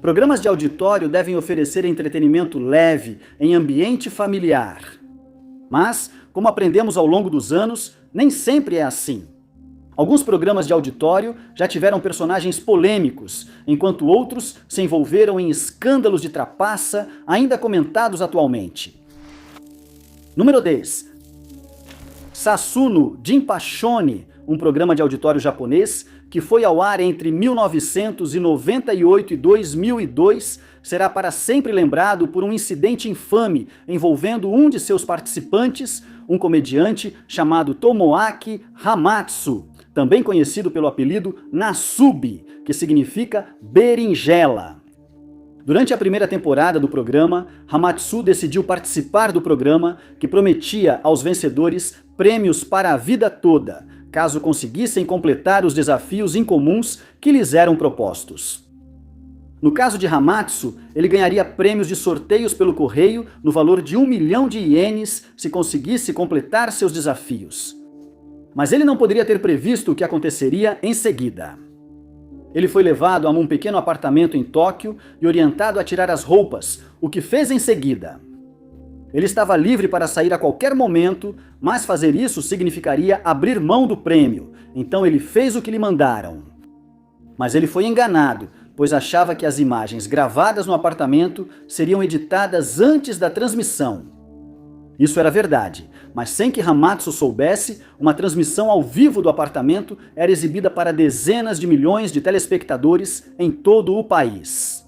Programas de auditório devem oferecer entretenimento leve, em ambiente familiar. Mas, como aprendemos ao longo dos anos, nem sempre é assim. Alguns programas de auditório já tiveram personagens polêmicos, enquanto outros se envolveram em escândalos de trapaça ainda comentados atualmente. Número 10. Sassuno Jinpachone, um programa de auditório japonês que foi ao ar entre 1998 e 2002, será para sempre lembrado por um incidente infame envolvendo um de seus participantes, um comediante chamado Tomoaki Hamatsu, também conhecido pelo apelido Nasubi, que significa berinjela. Durante a primeira temporada do programa, Hamatsu decidiu participar do programa, que prometia aos vencedores prêmios para a vida toda, caso conseguissem completar os desafios incomuns que lhes eram propostos. No caso de Hamatsu, ele ganharia prêmios de sorteios pelo correio no valor de 1 milhão de ienes se conseguisse completar seus desafios. Mas ele não poderia ter previsto o que aconteceria em seguida. Ele foi levado a um pequeno apartamento em Tóquio e orientado a tirar as roupas, o que fez em seguida. Ele estava livre para sair a qualquer momento, mas fazer isso significaria abrir mão do prêmio, então ele fez o que lhe mandaram. Mas ele foi enganado, pois achava que as imagens gravadas no apartamento seriam editadas antes da transmissão. Isso era verdade, mas sem que Hamatsu soubesse, uma transmissão ao vivo do apartamento era exibida para dezenas de milhões de telespectadores em todo o país.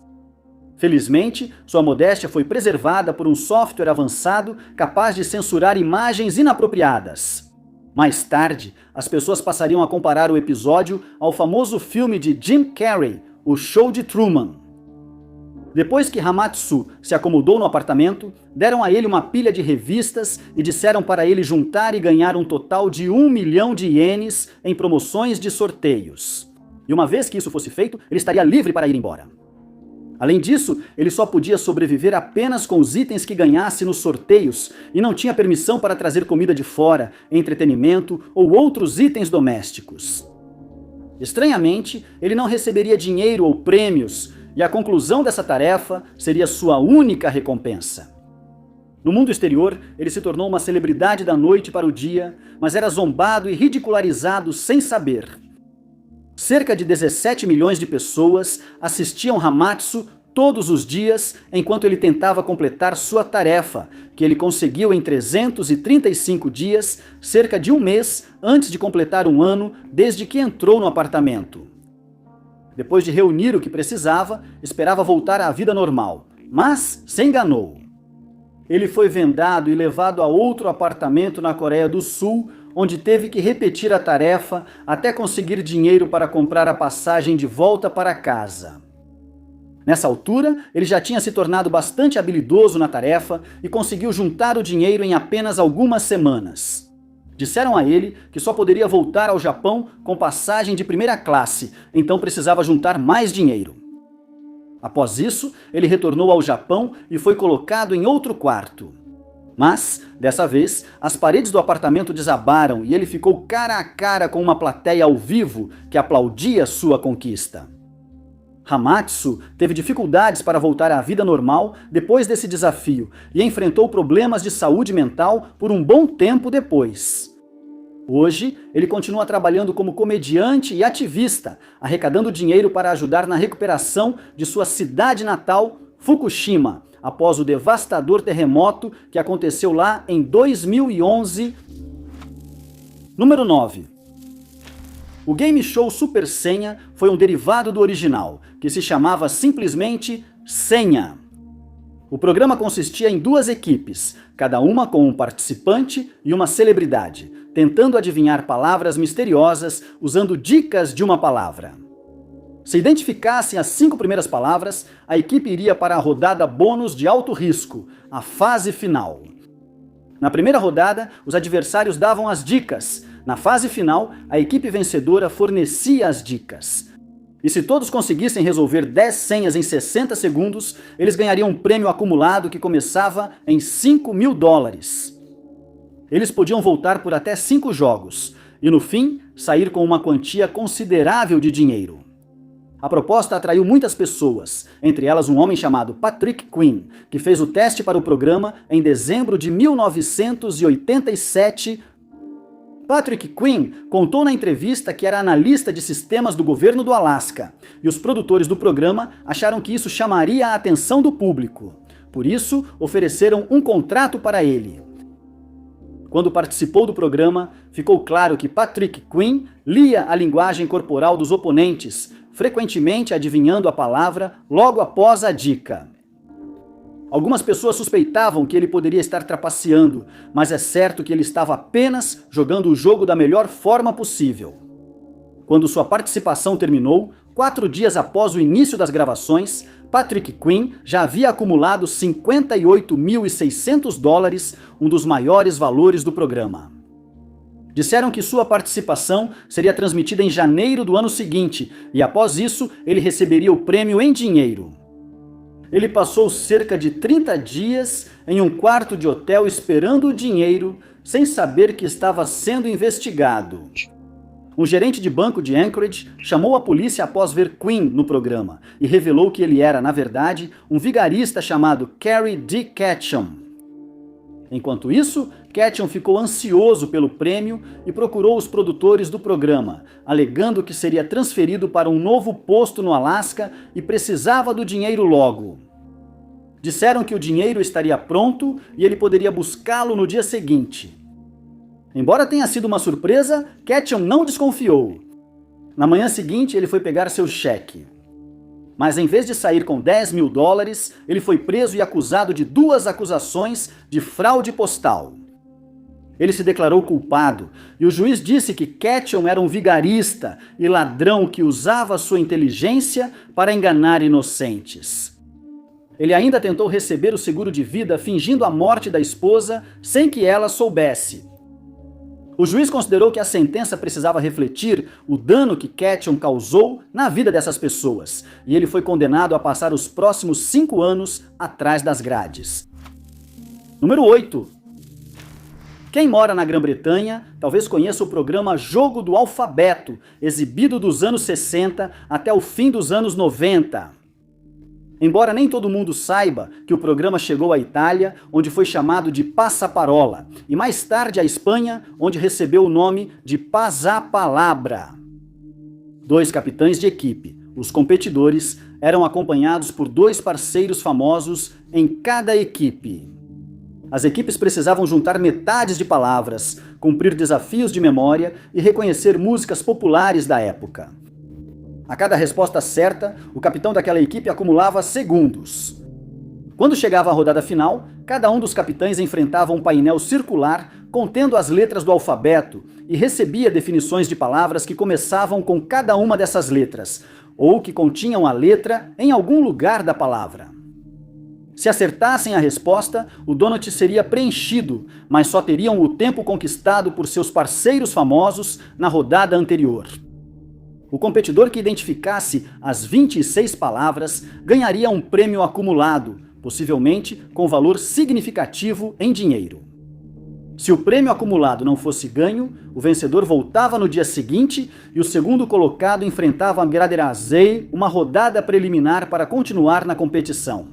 Felizmente, sua modéstia foi preservada por um software avançado capaz de censurar imagens inapropriadas. Mais tarde, as pessoas passariam a comparar o episódio ao famoso filme de Jim Carrey, O Show de Truman. Depois que Hamatsu se acomodou no apartamento, deram a ele uma pilha de revistas e disseram para ele juntar e ganhar um total de 1 milhão de ienes em promoções de sorteios. E uma vez que isso fosse feito, ele estaria livre para ir embora. Além disso, ele só podia sobreviver apenas com os itens que ganhasse nos sorteios e não tinha permissão para trazer comida de fora, entretenimento ou outros itens domésticos. Estranhamente, ele não receberia dinheiro ou prêmios, e a conclusão dessa tarefa seria sua única recompensa. No mundo exterior, ele se tornou uma celebridade da noite para o dia, mas era zombado e ridicularizado sem saber. Cerca de 17 milhões de pessoas assistiam Hamatsu todos os dias enquanto ele tentava completar sua tarefa, que ele conseguiu em 335 dias, cerca de um mês antes de completar um ano desde que entrou no apartamento. Depois de reunir o que precisava, esperava voltar à vida normal, mas se enganou. Ele foi vendado e levado a outro apartamento na Coreia do Sul, onde teve que repetir a tarefa até conseguir dinheiro para comprar a passagem de volta para casa. Nessa altura, ele já tinha se tornado bastante habilidoso na tarefa e conseguiu juntar o dinheiro em apenas algumas semanas. Disseram a ele que só poderia voltar ao Japão com passagem de primeira classe, então precisava juntar mais dinheiro. Após isso, ele retornou ao Japão e foi colocado em outro quarto. Mas, dessa vez, as paredes do apartamento desabaram e ele ficou cara a cara com uma plateia ao vivo que aplaudia sua conquista. Hamatsu teve dificuldades para voltar à vida normal depois desse desafio e enfrentou problemas de saúde mental por um bom tempo depois. Hoje, ele continua trabalhando como comediante e ativista, arrecadando dinheiro para ajudar na recuperação de sua cidade natal, Fukushima, após o devastador terremoto que aconteceu lá em 2011. Número 9. O game show Super Senha foi um derivado do original, que se chamava simplesmente Senha. O programa consistia em duas equipes, cada uma com um participante e uma celebridade, tentando adivinhar palavras misteriosas usando dicas de uma palavra. Se identificassem as 5 primeiras palavras, a equipe iria para a rodada bônus de alto risco, a fase final. Na primeira rodada, os adversários davam as dicas. Na fase final, a equipe vencedora fornecia as dicas. E se todos conseguissem resolver 10 senhas em 60 segundos, eles ganhariam um prêmio acumulado que começava em $5.000. Eles podiam voltar por até 5 jogos, e no fim, sair com uma quantia considerável de dinheiro. A proposta atraiu muitas pessoas, entre elas um homem chamado Patrick Quinn, que fez o teste para o programa em dezembro de 1987. Patrick Quinn contou na entrevista que era analista de sistemas do governo do Alasca, e os produtores do programa acharam que isso chamaria a atenção do público. Por isso, ofereceram um contrato para ele. Quando participou do programa, ficou claro que Patrick Quinn lia a linguagem corporal dos oponentes, frequentemente adivinhando a palavra logo após a dica. Algumas pessoas suspeitavam que ele poderia estar trapaceando, mas é certo que ele estava apenas jogando o jogo da melhor forma possível. Quando sua participação terminou, 4 dias após o início das gravações, Patrick Quinn já havia acumulado $58.600, um dos maiores valores do programa. Disseram que sua participação seria transmitida em janeiro do ano seguinte, e após isso ele receberia o prêmio em dinheiro. Ele passou cerca de 30 dias em um quarto de hotel esperando o dinheiro, sem saber que estava sendo investigado. Um gerente de banco de Anchorage chamou a polícia após ver Quinn no programa e revelou que ele era, na verdade, um vigarista chamado Cary D. Ketchum. Enquanto isso, Ketchum ficou ansioso pelo prêmio e procurou os produtores do programa, alegando que seria transferido para um novo posto no Alasca e precisava do dinheiro logo. Disseram que o dinheiro estaria pronto e ele poderia buscá-lo no dia seguinte. Embora tenha sido uma surpresa, Ketchum não desconfiou. Na manhã seguinte, ele foi pegar seu cheque. Mas em vez de sair com $10 mil, ele foi preso e acusado de 2 acusações de fraude postal. Ele se declarou culpado e o juiz disse que Ketchum era um vigarista e ladrão que usava sua inteligência para enganar inocentes. Ele ainda tentou receber o seguro de vida fingindo a morte da esposa sem que ela soubesse. O juiz considerou que a sentença precisava refletir o dano que Ketchum causou na vida dessas pessoas, e ele foi condenado a passar os próximos 5 anos atrás das grades. Número 8. Quem mora na Grã-Bretanha talvez conheça o programa Jogo do Alfabeto, exibido dos anos 60 até o fim dos anos 90. Embora nem todo mundo saiba que o programa chegou à Itália, onde foi chamado de Passaparola, e mais tarde à Espanha, onde recebeu o nome de Pasapalabra. 2 capitães de equipe, os competidores, eram acompanhados por 2 parceiros famosos em cada equipe. As equipes precisavam juntar metades de palavras, cumprir desafios de memória e reconhecer músicas populares da época. A cada resposta certa, o capitão daquela equipe acumulava segundos. Quando chegava a rodada final, cada um dos capitães enfrentava um painel circular contendo as letras do alfabeto e recebia definições de palavras que começavam com cada uma dessas letras, ou que continham a letra em algum lugar da palavra. Se acertassem a resposta, o donut seria preenchido, mas só teriam o tempo conquistado por seus parceiros famosos na rodada anterior. O competidor que identificasse as 26 palavras ganharia um prêmio acumulado, possivelmente com valor significativo em dinheiro. Se o prêmio acumulado não fosse ganho, o vencedor voltava no dia seguinte e o segundo colocado enfrentava a Graderazei, uma rodada preliminar para continuar na competição.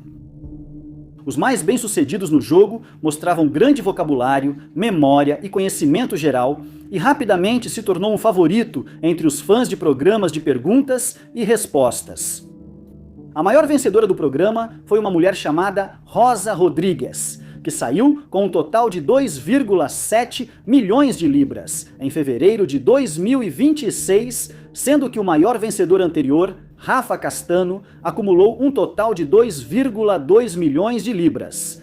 Os mais bem-sucedidos no jogo mostravam grande vocabulário, memória e conhecimento geral, e rapidamente se tornou um favorito entre os fãs de programas de perguntas e respostas. A maior vencedora do programa foi uma mulher chamada Rosa Rodrigues, que saiu com um total de 2,7 milhões de libras em fevereiro de 2026, sendo que o maior vencedor anterior, Rafa Castano, acumulou um total de 2,2 milhões de libras.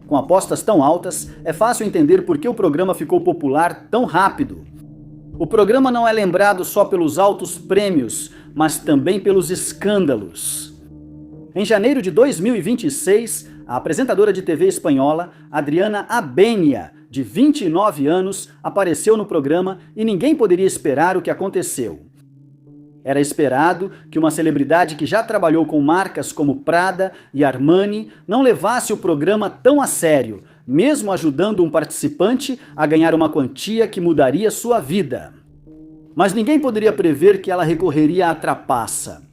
Com apostas tão altas, é fácil entender por que o programa ficou popular tão rápido. O programa não é lembrado só pelos altos prêmios, mas também pelos escândalos. Em janeiro de 2026, a apresentadora de TV espanhola, Adriana Abenia, de 29 anos, apareceu no programa e ninguém poderia esperar o que aconteceu. Era esperado que uma celebridade que já trabalhou com marcas como Prada e Armani não levasse o programa tão a sério, mesmo ajudando um participante a ganhar uma quantia que mudaria sua vida. Mas ninguém poderia prever que ela recorreria à trapaça.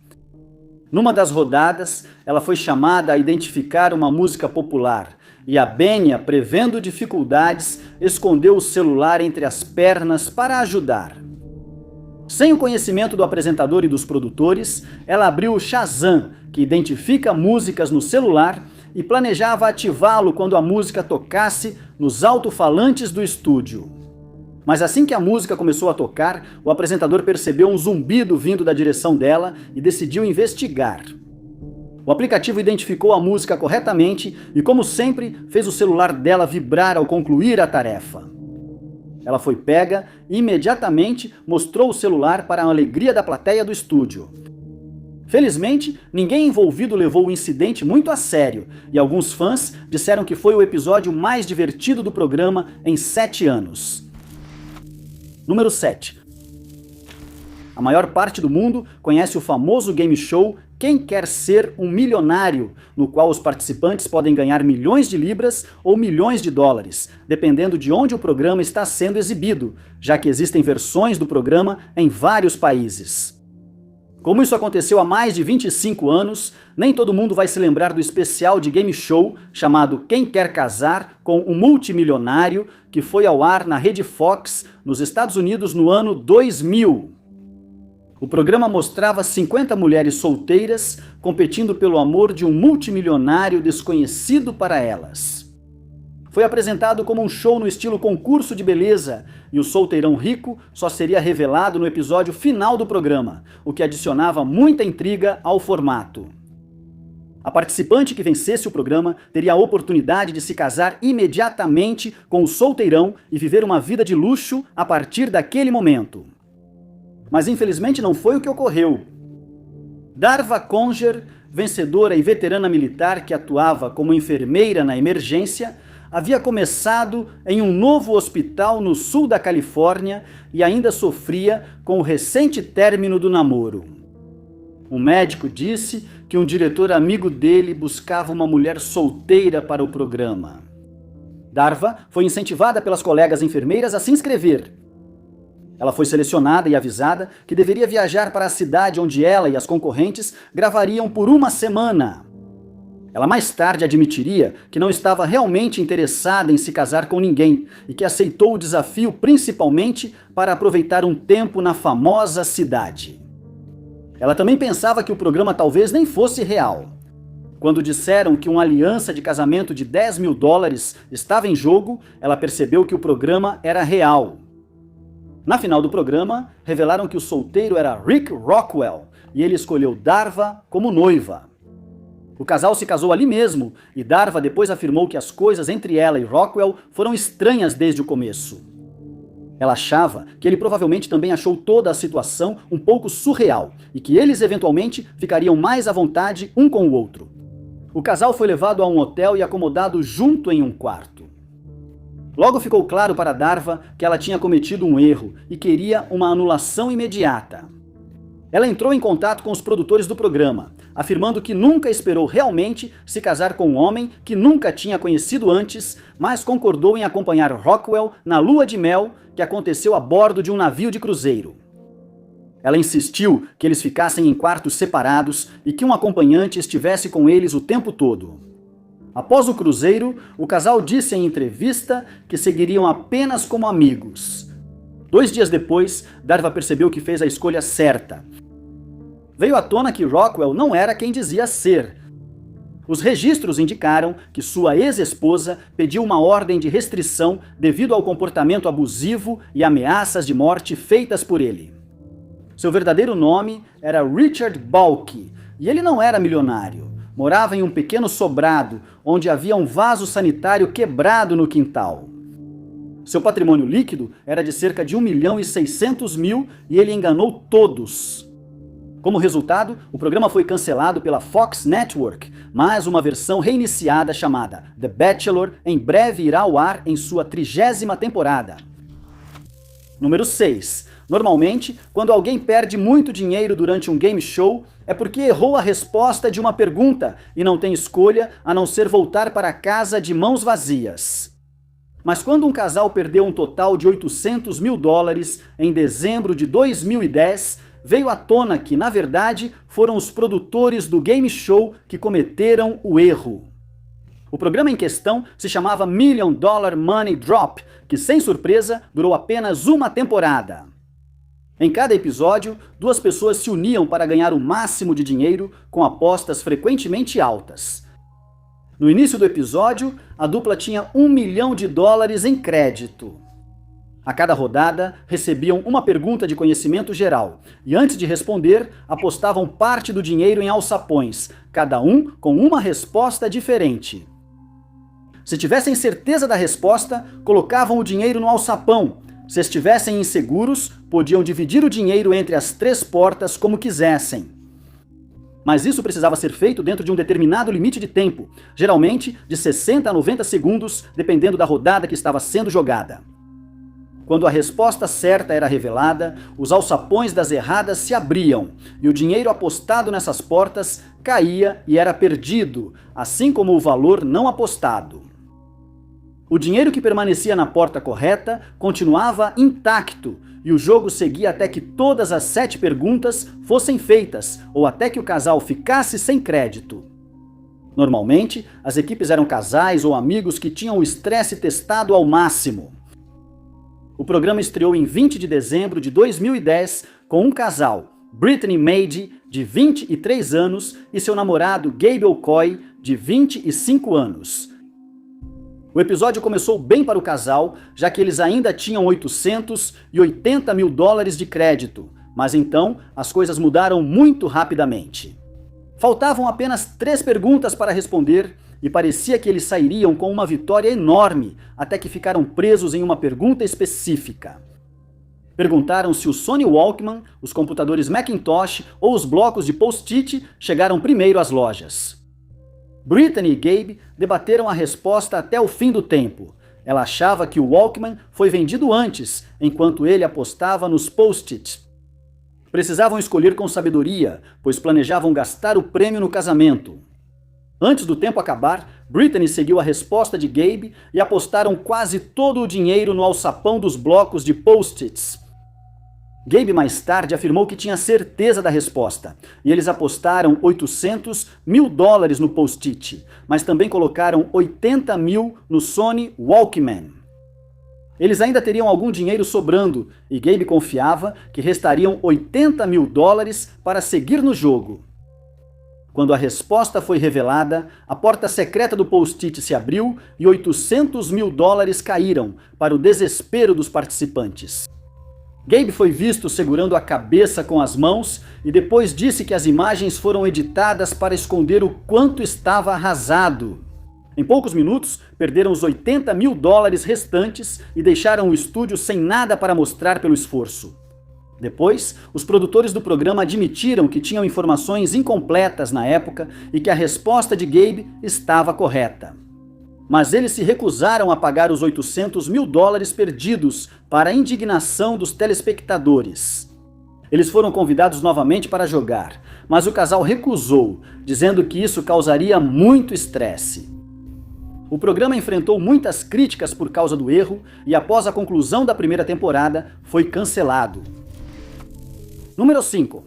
Numa das rodadas, ela foi chamada a identificar uma música popular e a Benya, prevendo dificuldades, escondeu o celular entre as pernas para ajudar. Sem o conhecimento do apresentador e dos produtores, ela abriu o Shazam, que identifica músicas no celular, e planejava ativá-lo quando a música tocasse nos alto-falantes do estúdio. Mas assim que a música começou a tocar, o apresentador percebeu um zumbido vindo da direção dela e decidiu investigar. O aplicativo identificou a música corretamente e, como sempre, fez o celular dela vibrar ao concluir a tarefa. Ela foi pega e imediatamente mostrou o celular para a alegria da plateia do estúdio. Felizmente, ninguém envolvido levou o incidente muito a sério, e alguns fãs disseram que foi o episódio mais divertido do programa em 7 anos. Número 7. A maior parte do mundo conhece o famoso game show Quem Quer Ser um Milionário, no qual os participantes podem ganhar milhões de libras ou milhões de dólares, dependendo de onde o programa está sendo exibido, já que existem versões do programa em vários países. Como isso aconteceu há mais de 25 anos, nem todo mundo vai se lembrar do especial de game show chamado Quem Quer Casar com um Multimilionário, que foi ao ar na rede Fox, nos Estados Unidos, no ano 2000. O programa mostrava 50 mulheres solteiras competindo pelo amor de um multimilionário desconhecido para elas. Foi apresentado como um show no estilo concurso de beleza, e o solteirão rico só seria revelado no episódio final do programa, o que adicionava muita intriga ao formato. A participante que vencesse o programa teria a oportunidade de se casar imediatamente com o solteirão e viver uma vida de luxo a partir daquele momento. Mas infelizmente não foi o que ocorreu. Darva Conger, vencedora e veterana militar que atuava como enfermeira na emergência, havia começado em um novo hospital no sul da Califórnia e ainda sofria com o recente término do namoro. Um médico disse que um diretor amigo dele buscava uma mulher solteira para o programa. Darva foi incentivada pelas colegas enfermeiras a se inscrever. Ela foi selecionada e avisada que deveria viajar para a cidade onde ela e as concorrentes gravariam por uma semana. Ela mais tarde admitiria que não estava realmente interessada em se casar com ninguém e que aceitou o desafio principalmente para aproveitar um tempo na famosa cidade. Ela também pensava que o programa talvez nem fosse real. Quando disseram que uma aliança de casamento de $10 mil estava em jogo, ela percebeu que o programa era real. Na final do programa, revelaram que o solteiro era Rick Rockwell e ele escolheu Darva como noiva. O casal se casou ali mesmo e Darva depois afirmou que as coisas entre ela e Rockwell foram estranhas desde o começo. Ela achava que ele provavelmente também achou toda a situação um pouco surreal e que eles eventualmente ficariam mais à vontade um com o outro. O casal foi levado a um hotel e acomodado junto em um quarto. Logo ficou claro para Darva que ela tinha cometido um erro e queria uma anulação imediata. Ela entrou em contato com os produtores do programa, afirmando que nunca esperou realmente se casar com um homem que nunca tinha conhecido antes, mas concordou em acompanhar Rockwell na lua de mel que aconteceu a bordo de um navio de cruzeiro. Ela insistiu que eles ficassem em quartos separados e que um acompanhante estivesse com eles o tempo todo. Após o cruzeiro, o casal disse em entrevista que seguiriam apenas como amigos. 2 dias depois, Darva percebeu que fez a escolha certa. Veio à tona que Rockwell não era quem dizia ser. Os registros indicaram que sua ex-esposa pediu uma ordem de restrição devido ao comportamento abusivo e ameaças de morte feitas por ele. Seu verdadeiro nome era Richard Balke, e ele não era milionário. Morava em um pequeno sobrado, onde havia um vaso sanitário quebrado no quintal. Seu patrimônio líquido era de cerca de 1.600.000 e ele enganou todos. Como resultado, o programa foi cancelado pela Fox Network, mas uma versão reiniciada chamada The Bachelor em breve irá ao ar em sua 30ª temporada. Número 6. Normalmente, quando alguém perde muito dinheiro durante um game show, é porque errou a resposta de uma pergunta e não tem escolha a não ser voltar para casa de mãos vazias. Mas quando um casal perdeu um total de $800 mil em dezembro de 2010, veio à tona que, na verdade, foram os produtores do game show que cometeram o erro. O programa em questão se chamava $1 Million Money Drop, que, sem surpresa, durou apenas uma temporada. Em cada episódio, duas pessoas se uniam para ganhar o máximo de dinheiro com apostas frequentemente altas. No início do episódio, a dupla tinha $1 milhão em crédito. A cada rodada, recebiam uma pergunta de conhecimento geral e, antes de responder, apostavam parte do dinheiro em alçapões, cada um com uma resposta diferente. Se tivessem certeza da resposta, colocavam o dinheiro no alçapão. Se estivessem inseguros, podiam dividir o dinheiro entre as 3 portas como quisessem. Mas isso precisava ser feito dentro de um determinado limite de tempo, geralmente de 60 a 90 segundos, dependendo da rodada que estava sendo jogada. Quando a resposta certa era revelada, os alçapões das erradas se abriam e o dinheiro apostado nessas portas caía e era perdido, assim como o valor não apostado. O dinheiro que permanecia na porta correta continuava intacto e o jogo seguia até que todas as 7 perguntas fossem feitas ou até que o casal ficasse sem crédito. Normalmente, as equipes eram casais ou amigos que tinham o estresse testado ao máximo. O programa estreou em 20 de dezembro de 2010 com um casal, Brittany Made, de 23 anos, e seu namorado Gabe Okoye, de 25 anos. O episódio começou bem para o casal, já que eles ainda tinham $880 mil de crédito, mas então as coisas mudaram muito rapidamente. Faltavam apenas 3 perguntas para responder e parecia que eles sairiam com uma vitória enorme, até que ficaram presos em uma pergunta específica. Perguntaram se o Sony Walkman, os computadores Macintosh ou os blocos de post-it chegaram primeiro às lojas. Brittany e Gabe debateram a resposta até o fim do tempo. Ela achava que o Walkman foi vendido antes, enquanto ele apostava nos post-its. Precisavam escolher com sabedoria, pois planejavam gastar o prêmio no casamento. Antes do tempo acabar, Brittany seguiu a resposta de Gabe e apostaram quase todo o dinheiro no alçapão dos blocos de post-its. Gabe mais tarde afirmou que tinha certeza da resposta, e eles apostaram $800 mil no post-it, mas também colocaram 80 mil no Sony Walkman. Eles ainda teriam algum dinheiro sobrando, e Gabe confiava que restariam $80 mil para seguir no jogo. Quando a resposta foi revelada, a porta secreta do post-it se abriu e $800 mil caíram, para o desespero dos participantes. Gabe foi visto segurando a cabeça com as mãos e depois disse que as imagens foram editadas para esconder o quanto estava arrasado. Em poucos minutos, perderam os $80 mil restantes e deixaram o estúdio sem nada para mostrar pelo esforço. Depois, os produtores do programa admitiram que tinham informações incompletas na época e que a resposta de Gabe estava correta. Mas eles se recusaram a pagar os $800 mil perdidos para a indignação dos telespectadores. Eles foram convidados novamente para jogar, mas o casal recusou, dizendo que isso causaria muito estresse. O programa enfrentou muitas críticas por causa do erro e, após a conclusão da primeira temporada, foi cancelado. Número 5.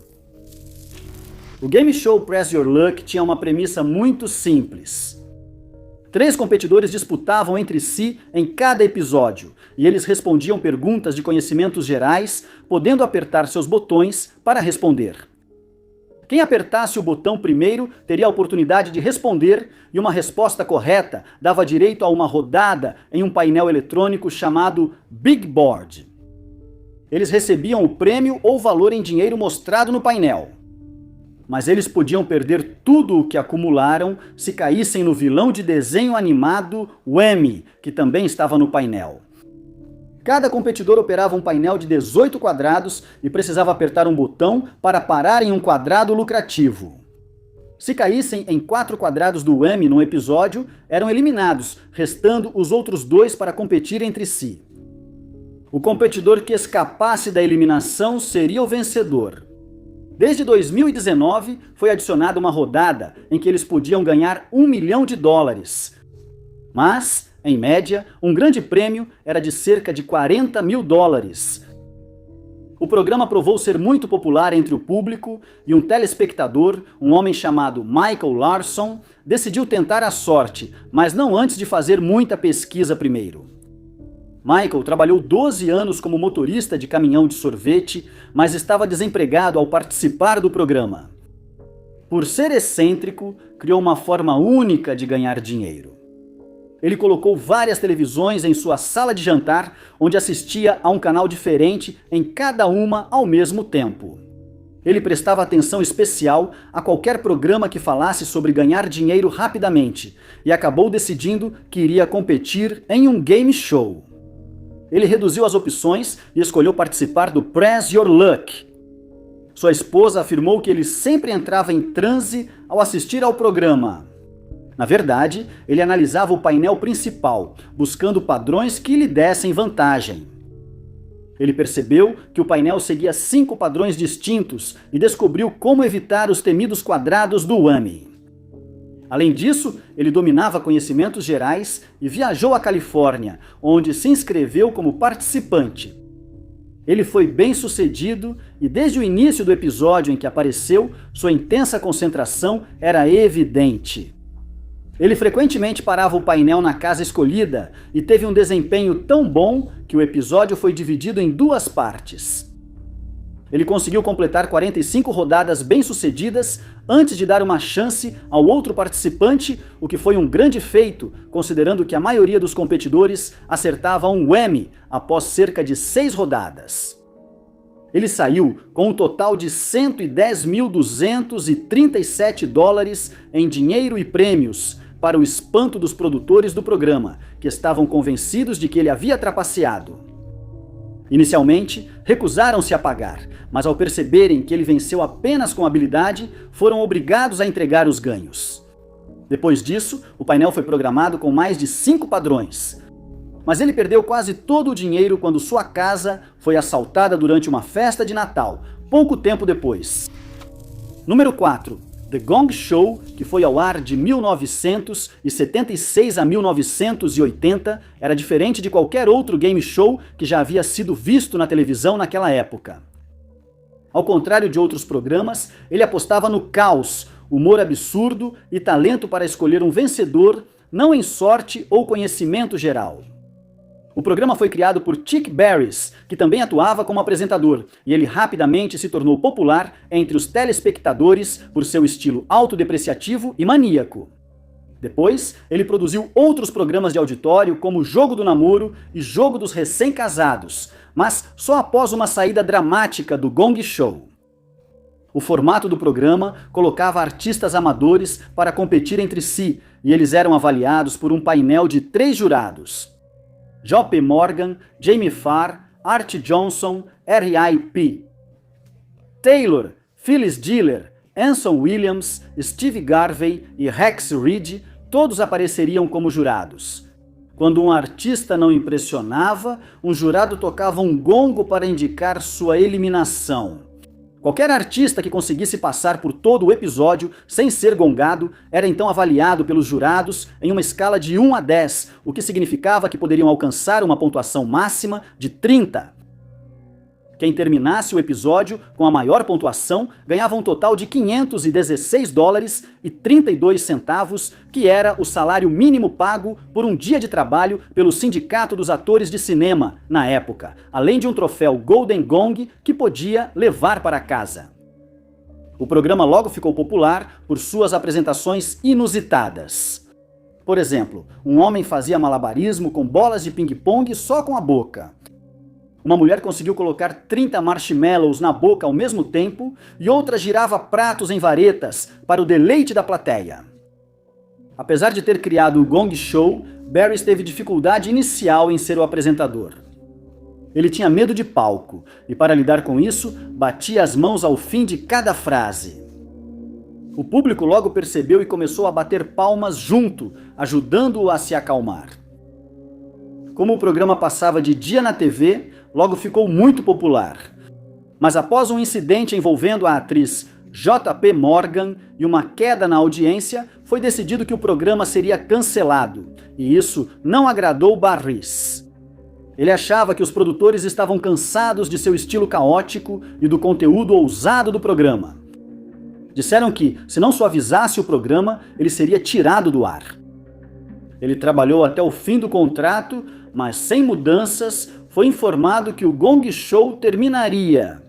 O game show Press Your Luck tinha uma premissa muito simples. 3 competidores disputavam entre si em cada episódio, e eles respondiam perguntas de conhecimentos gerais, podendo apertar seus botões para responder. Quem apertasse o botão primeiro teria a oportunidade de responder, e uma resposta correta dava direito a uma rodada em um painel eletrônico chamado Big Board. Eles recebiam o prêmio ou valor em dinheiro mostrado no painel. Mas eles podiam perder tudo o que acumularam se caíssem no vilão de desenho animado Whammy, que também estava no painel. Cada competidor operava um painel de 18 quadrados e precisava apertar um botão para parar em um quadrado lucrativo. Se caíssem em 4 quadrados do Whammy num episódio, eram eliminados, restando os outros 2 para competir entre si. O competidor que escapasse da eliminação seria o vencedor. Desde 2019, foi adicionada uma rodada em que eles podiam ganhar $1 milhão. Mas, em média, um grande prêmio era de cerca de $40 mil. O programa provou ser muito popular entre o público e um telespectador, um homem chamado Michael Larson, decidiu tentar a sorte, mas não antes de fazer muita pesquisa primeiro. Michael trabalhou 12 anos como motorista de caminhão de sorvete, mas estava desempregado ao participar do programa. Por ser excêntrico, criou uma forma única de ganhar dinheiro. Ele colocou várias televisões em sua sala de jantar, onde assistia a um canal diferente em cada uma ao mesmo tempo. Ele prestava atenção especial a qualquer programa que falasse sobre ganhar dinheiro rapidamente e acabou decidindo que iria competir em um game show. Ele reduziu as opções e escolheu participar do Press Your Luck. Sua esposa afirmou que ele sempre entrava em transe ao assistir ao programa. Na verdade, ele analisava o painel principal, buscando padrões que lhe dessem vantagem. Ele percebeu que o painel seguia 5 padrões distintos e descobriu como evitar os temidos quadrados do Whammy. Além disso, ele dominava conhecimentos gerais e viajou à Califórnia, onde se inscreveu como participante. Ele foi bem-sucedido e desde o início do episódio em que apareceu, sua intensa concentração era evidente. Ele frequentemente parava o painel na casa escolhida e teve um desempenho tão bom que o episódio foi dividido em 2 partes. Ele conseguiu completar 45 rodadas bem-sucedidas antes de dar uma chance ao outro participante, o que foi um grande feito, considerando que a maioria dos competidores acertava um Whammy após cerca de 6 rodadas. Ele saiu com um total de $110.237 em dinheiro e prêmios, para o espanto dos produtores do programa, que estavam convencidos de que ele havia trapaceado. Inicialmente, recusaram-se a pagar, mas ao perceberem que ele venceu apenas com habilidade, foram obrigados a entregar os ganhos. Depois disso, o painel foi programado com mais de 5 padrões. Mas ele perdeu quase todo o dinheiro quando sua casa foi assaltada durante uma festa de Natal, pouco tempo depois. Número 4. The Gong Show, que foi ao ar de 1976 a 1980, era diferente de qualquer outro game show que já havia sido visto na televisão naquela época. Ao contrário de outros programas, ele apostava no caos, humor absurdo e talento para escolher um vencedor, não em sorte ou conhecimento geral. O programa foi criado por Chick Barris, que também atuava como apresentador, e ele rapidamente se tornou popular entre os telespectadores por seu estilo autodepreciativo e maníaco. Depois, ele produziu outros programas de auditório como Jogo do Namoro e Jogo dos Recém-Casados, mas só após uma saída dramática do Gong Show. O formato do programa colocava artistas amadores para competir entre si, e eles eram avaliados por um painel de 3 jurados. J.P. Morgan, Jamie Farr, Art Johnson, R.I.P. Taylor, Phyllis Diller, Anson Williams, Steve Garvey e Rex Reed todos apareceriam como jurados. Quando um artista não impressionava, um jurado tocava um gongo para indicar sua eliminação. Qualquer artista que conseguisse passar por todo o episódio sem ser gongado era então avaliado pelos jurados em uma escala de 1 a 10, o que significava que poderiam alcançar uma pontuação máxima de 30. Quem terminasse o episódio com a maior pontuação ganhava um total de $516,32, que era o salário mínimo pago por um dia de trabalho pelo Sindicato dos Atores de Cinema, na época, além de um troféu Golden Gong que podia levar para casa. O programa logo ficou popular por suas apresentações inusitadas. Por exemplo, um homem fazia malabarismo com bolas de ping-pong só com a boca. Uma mulher conseguiu colocar 30 marshmallows na boca ao mesmo tempo e outra girava pratos em varetas para o deleite da plateia. Apesar de ter criado o Gong Show, Barris teve dificuldade inicial em ser o apresentador. Ele tinha medo de palco e, para lidar com isso, batia as mãos ao fim de cada frase. O público logo percebeu e começou a bater palmas junto, ajudando-o a se acalmar. Como o programa passava de dia na TV, logo ficou muito popular. Mas após um incidente envolvendo a atriz J.P. Morgan e uma queda na audiência, foi decidido que o programa seria cancelado, e isso não agradou Barris. Ele achava que os produtores estavam cansados de seu estilo caótico e do conteúdo ousado do programa. Disseram que, se não suavizasse o programa, ele seria tirado do ar. Ele trabalhou até o fim do contrato, mas sem mudanças, foi informado que o Gong Show terminaria.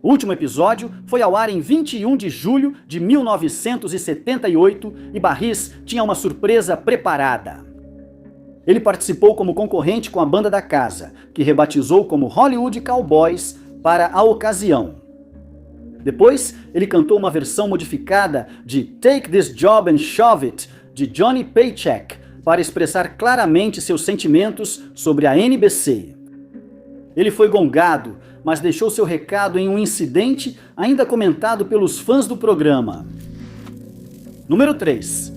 O último episódio foi ao ar em 21 de julho de 1978 e Barris tinha uma surpresa preparada. Ele participou como concorrente com a banda da casa, que rebatizou como Hollywood Cowboys para a ocasião. Depois, ele cantou uma versão modificada de Take This Job and Shove It, de Johnny Paycheck, para expressar claramente seus sentimentos sobre a NBC. Ele foi gongado, mas deixou seu recado em um incidente ainda comentado pelos fãs do programa. Número 3.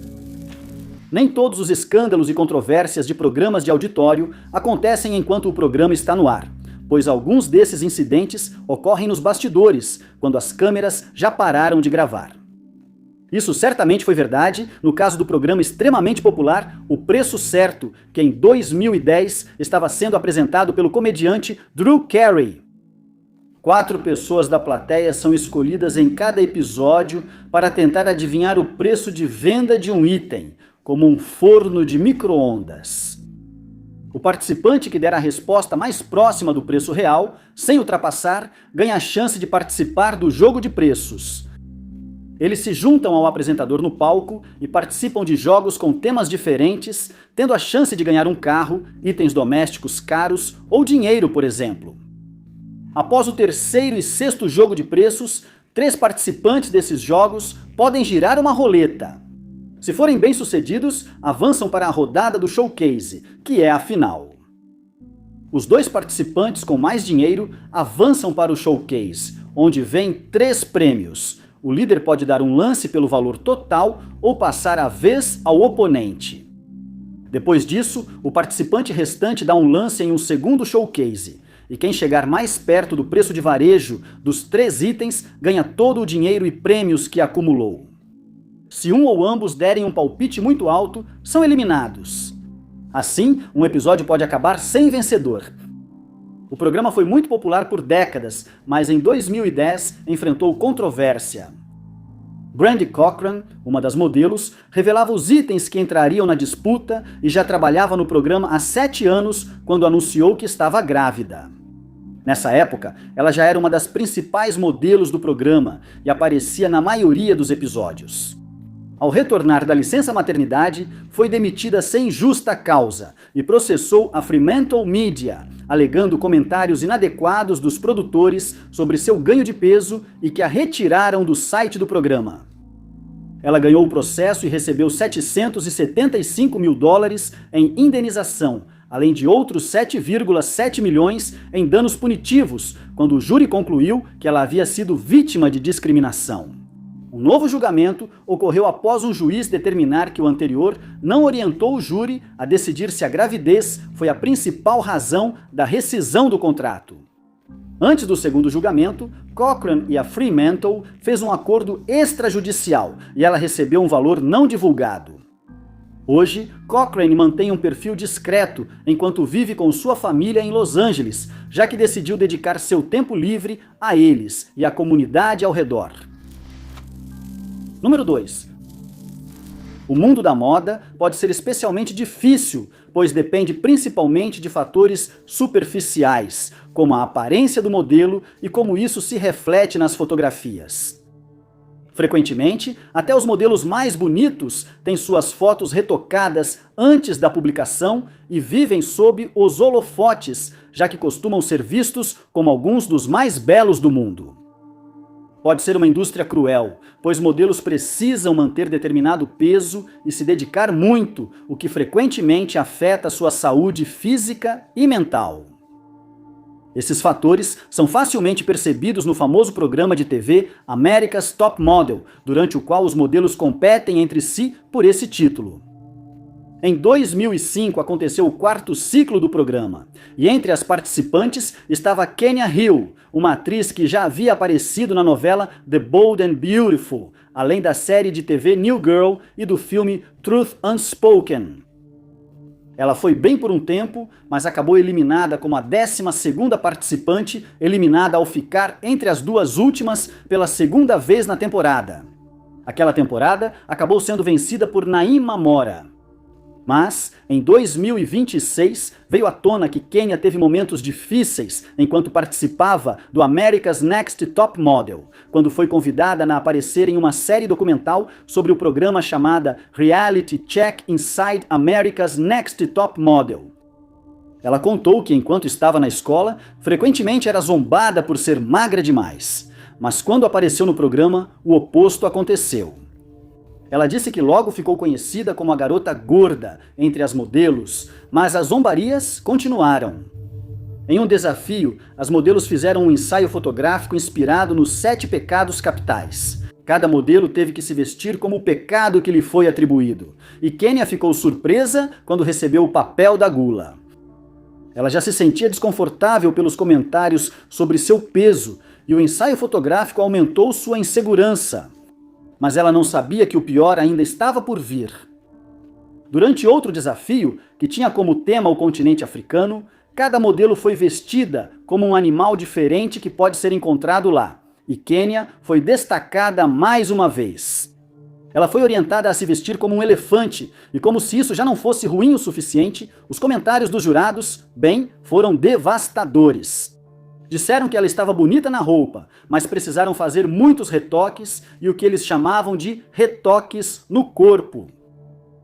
Nem todos os escândalos e controvérsias de programas de auditório acontecem enquanto o programa está no ar, pois alguns desses incidentes ocorrem nos bastidores, quando as câmeras já pararam de gravar. Isso certamente foi verdade no caso do programa extremamente popular O Preço Certo, que em 2010 estava sendo apresentado pelo comediante Drew Carey. 4 pessoas da plateia são escolhidas em cada episódio para tentar adivinhar o preço de venda de um item, como um forno de micro-ondas. O participante que der a resposta mais próxima do preço real, sem ultrapassar, ganha a chance de participar do jogo de preços. Eles se juntam ao apresentador no palco e participam de jogos com temas diferentes, tendo a chance de ganhar um carro, itens domésticos caros ou dinheiro, por exemplo. Após o terceiro e sexto jogo de preços, 3 participantes desses jogos podem girar uma roleta. Se forem bem-sucedidos, avançam para a rodada do showcase, que é a final. Os 2 participantes com mais dinheiro avançam para o showcase, onde vêm 3 prêmios. O líder pode dar um lance pelo valor total ou passar a vez ao oponente. Depois disso, o participante restante dá um lance em um segundo showcase, e quem chegar mais perto do preço de varejo dos 3 itens ganha todo o dinheiro e prêmios que acumulou. Se um ou ambos derem um palpite muito alto, são eliminados. Assim, um episódio pode acabar sem vencedor. O programa foi muito popular por décadas, mas em 2010 enfrentou controvérsia. Brandy Cochran, uma das modelos, revelava os itens que entrariam na disputa e já trabalhava no programa há 7 anos quando anunciou que estava grávida. Nessa época, ela já era uma das principais modelos do programa e aparecia na maioria dos episódios. Ao retornar da licença maternidade, foi demitida sem justa causa e processou a Fremantle Media, alegando comentários inadequados dos produtores sobre seu ganho de peso e que a retiraram do site do programa. Ela ganhou o processo e recebeu $775 mil em indenização, além de outros 7,7 milhões em danos punitivos, quando o júri concluiu que ela havia sido vítima de discriminação. Um novo julgamento ocorreu após um juiz determinar que o anterior não orientou o júri a decidir se a gravidez foi a principal razão da rescisão do contrato. Antes do segundo julgamento, Cochran e a Fremantle fez um acordo extrajudicial e ela recebeu um valor não divulgado. Hoje, Cochran mantém um perfil discreto enquanto vive com sua família em Los Angeles, já que decidiu dedicar seu tempo livre a eles e à comunidade ao redor. Número 2. O mundo da moda pode ser especialmente difícil, pois depende principalmente de fatores superficiais, como a aparência do modelo e como isso se reflete nas fotografias. Frequentemente, até os modelos mais bonitos têm suas fotos retocadas antes da publicação e vivem sob os holofotes, já que costumam ser vistos como alguns dos mais belos do mundo. Pode ser uma indústria cruel, pois modelos precisam manter determinado peso e se dedicar muito, o que frequentemente afeta sua saúde física e mental. Esses fatores são facilmente percebidos no famoso programa de TV America's Top Model, durante o qual os modelos competem entre si por esse título. Em 2005 aconteceu o 4º ciclo do programa, e entre as participantes estava Kenya Hill, uma atriz que já havia aparecido na novela The Bold and Beautiful, além da série de TV New Girl e do filme Truth Unspoken. Ela foi bem por um tempo, mas acabou eliminada como a 12ª participante, eliminada ao ficar entre as duas últimas pela segunda vez na temporada. Aquela temporada acabou sendo vencida por Naima Mora. Mas, em 2026, veio à tona que Kenya teve momentos difíceis enquanto participava do America's Next Top Model, quando foi convidada a aparecer em uma série documental sobre o programa chamada Reality Check Inside America's Next Top Model. Ela contou que, enquanto estava na escola, frequentemente era zombada por ser magra demais. Mas quando apareceu no programa, o oposto aconteceu. Ela disse que logo ficou conhecida como a garota gorda entre as modelos, mas as zombarias continuaram. Em um desafio, as modelos fizeram um ensaio fotográfico inspirado nos 7 pecados capitais. Cada modelo teve que se vestir como o pecado que lhe foi atribuído, e Kenya ficou surpresa quando recebeu o papel da gula. Ela já se sentia desconfortável pelos comentários sobre seu peso, e o ensaio fotográfico aumentou sua insegurança. Mas ela não sabia que o pior ainda estava por vir. Durante outro desafio, que tinha como tema o continente africano, cada modelo foi vestida como um animal diferente que pode ser encontrado lá, e Kenya foi destacada mais uma vez. Ela foi orientada a se vestir como um elefante, e como se isso já não fosse ruim o suficiente, os comentários dos jurados, foram devastadores. Disseram que ela estava bonita na roupa, mas precisaram fazer muitos retoques e o que eles chamavam de retoques no corpo.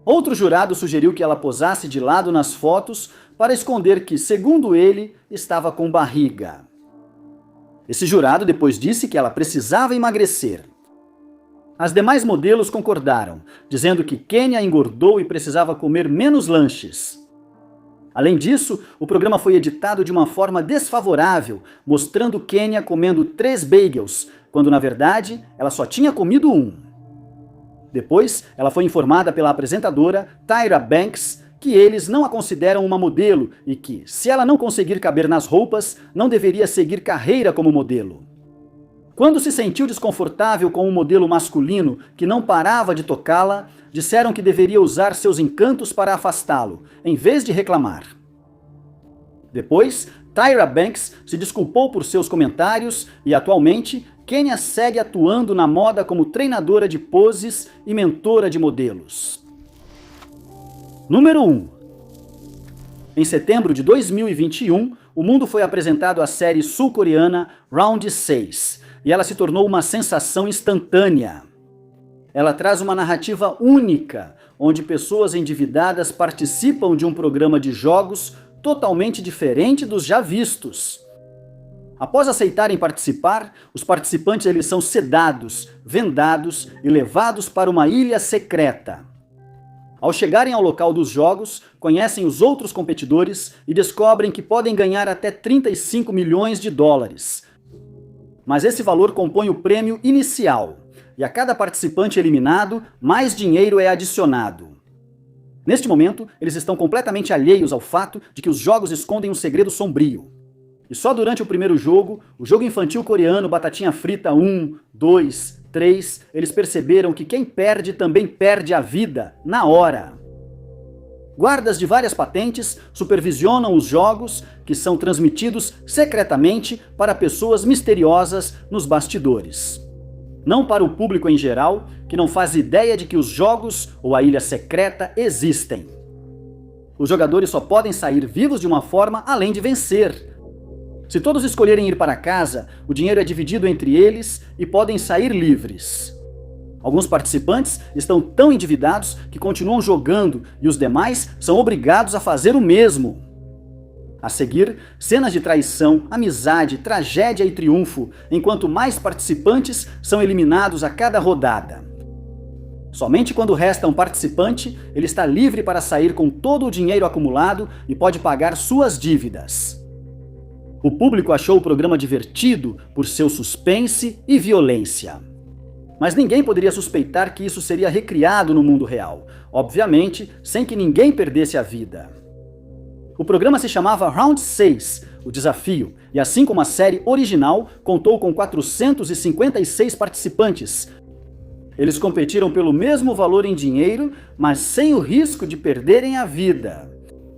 Outro jurado sugeriu que ela posasse de lado nas fotos para esconder que, segundo ele, estava com barriga. Esse jurado depois disse que ela precisava emagrecer. As demais modelos concordaram, dizendo que Kenya engordou e precisava comer menos lanches. Além disso, o programa foi editado de uma forma desfavorável, mostrando Kenya comendo 3 bagels, quando na verdade ela só tinha comido 1. Depois, ela foi informada pela apresentadora Tyra Banks que eles não a consideram uma modelo e que, se ela não conseguir caber nas roupas, não deveria seguir carreira como modelo. Quando se sentiu desconfortável com um modelo masculino que não parava de tocá-la, disseram que deveria usar seus encantos para afastá-lo, em vez de reclamar. Depois, Tyra Banks se desculpou por seus comentários e, atualmente, Kenya segue atuando na moda como treinadora de poses e mentora de modelos. Número 1. Em setembro de 2021, o mundo foi apresentado à série sul-coreana Round 6, e ela se tornou uma sensação instantânea. Ela traz uma narrativa única, onde pessoas endividadas participam de um programa de jogos totalmente diferente dos já vistos. Após aceitarem participar, os participantes eles são sedados, vendados e levados para uma ilha secreta. Ao chegarem ao local dos jogos, conhecem os outros competidores e descobrem que podem ganhar até 35 milhões de dólares. Mas esse valor compõe o prêmio inicial, e a cada participante eliminado, mais dinheiro é adicionado. Neste momento, eles estão completamente alheios ao fato de que os jogos escondem um segredo sombrio. E só durante o primeiro jogo, o jogo infantil coreano Batatinha Frita 1, 2, 3, eles perceberam que quem perde também perde a vida, na hora. Guardas de várias patentes supervisionam os jogos, que são transmitidos secretamente para pessoas misteriosas nos bastidores. Não para o público em geral, que não faz ideia de que os jogos ou a ilha secreta existem. Os jogadores só podem sair vivos de uma forma além de vencer. Se todos escolherem ir para casa, o dinheiro é dividido entre eles e podem sair livres. Alguns participantes estão tão endividados que continuam jogando e os demais são obrigados a fazer o mesmo. A seguir, cenas de traição, amizade, tragédia e triunfo, enquanto mais participantes são eliminados a cada rodada. Somente quando resta um participante, ele está livre para sair com todo o dinheiro acumulado e pode pagar suas dívidas. O público achou o programa divertido por seu suspense e violência. Mas ninguém poderia suspeitar que isso seria recriado no mundo real, obviamente sem que ninguém perdesse a vida. O programa se chamava Round 6, o desafio, e assim como a série original, contou com 456 participantes. Eles competiram pelo mesmo valor em dinheiro, mas sem o risco de perderem a vida.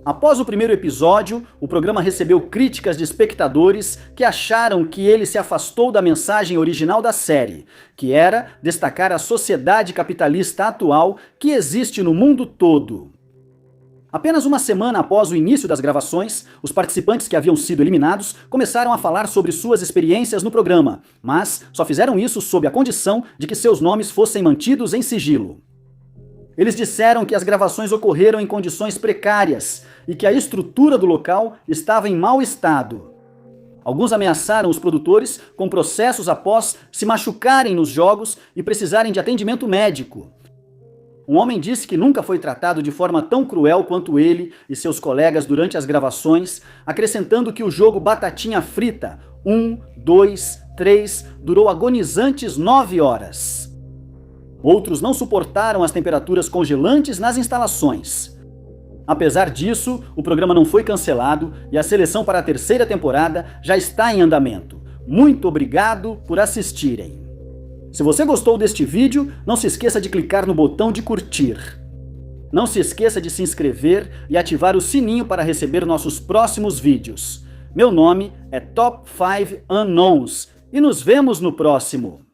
Após o primeiro episódio, o programa recebeu críticas de espectadores que acharam que ele se afastou da mensagem original da série, que era destacar a sociedade capitalista atual que existe no mundo todo. Apenas uma semana após o início das gravações, os participantes que haviam sido eliminados começaram a falar sobre suas experiências no programa, mas só fizeram isso sob a condição de que seus nomes fossem mantidos em sigilo. Eles disseram que as gravações ocorreram em condições precárias e que a estrutura do local estava em mau estado. Alguns ameaçaram os produtores com processos após se machucarem nos jogos e precisarem de atendimento médico. Um homem disse que nunca foi tratado de forma tão cruel quanto ele e seus colegas durante as gravações, acrescentando que o jogo Batatinha Frita 1, 2, 3 durou agonizantes 9 horas. Outros não suportaram as temperaturas congelantes nas instalações. Apesar disso, o programa não foi cancelado e a seleção para a terceira temporada já está em andamento. Muito obrigado por assistirem. Se você gostou deste vídeo, não se esqueça de clicar no botão de curtir. Não se esqueça de se inscrever e ativar o sininho para receber nossos próximos vídeos. Meu nome é Top 5 Unknowns e nos vemos no próximo.